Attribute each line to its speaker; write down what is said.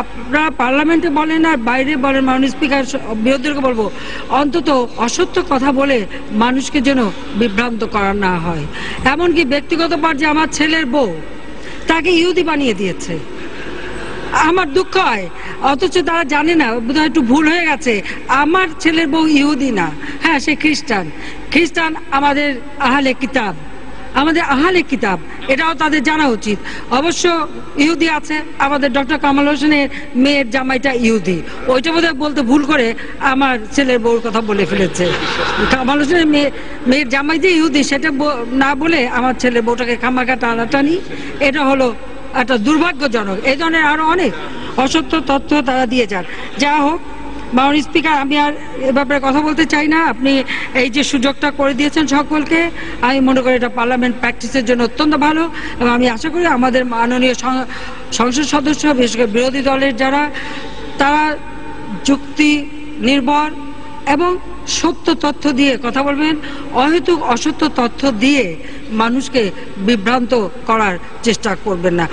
Speaker 1: আপনারা পার্লামেন্টে বলেন আর বাইরে বলেন, মাননীয় স্পিকার, বিরোধীদেরকে বলবো অন্তত অসত্য কথা বলে মানুষকে যেন বিভ্রান্ত করা না হয়। এমনকি ব্যক্তিগত পর্যায়ে আমার ছেলের বউ, তাকে ইহুদি বানিয়ে দিয়েছে। আমার দুঃখ হয়, অথচ তারা জানে না, বোধহয় একটু ভুল হয়ে গেছে। আমার ছেলের বউ ইহুদি না, হ্যাঁ সে খ্রিস্টান। খ্রিস্টান আমাদের আহলে কিতাব, এটাও তাদের জানা উচিত। অবশ্য ইহুদি আছে, আমাদের ডক্টর কামাল হোসেনের মেয়ের জামাইটা ইহুদি, ওইটা বোধহয় বলতে ভুল করে আমার ছেলের বউর কথা বলে ফেলেছে। কামাল হোসেনের মেয়ের জামাই যে ইহুদি সেটা না বলে আমার ছেলের বউটাকে খামাখা টানাটানি, এটা হলো একটা দুর্ভাগ্যজনক। এই ধরনের আরো অনেক অসত্য তথ্য তারা দিয়ে যান। যা হোক, মাননীয় স্পিকার, আমি আর এ ব্যাপারে কথা বলতে চাই না। আপনি এই যে সুযোগটা করে দিয়েছেন সকলকে, আমি মনে করি এটা পার্লামেন্ট প্র্যাকটিসের জন্য অত্যন্ত ভালো, এবং আমি আশা করি আমাদের মাননীয় সংসদ সদস্য, বিশেষ করে বিরোধী দলের যারা, তারা যুক্তি নির্ভর এবং সত্য তথ্য দিয়ে কথা বলবেন, অহেতুক অসত্য তথ্য দিয়ে মানুষকে বিভ্রান্ত করার চেষ্টা করবেন না।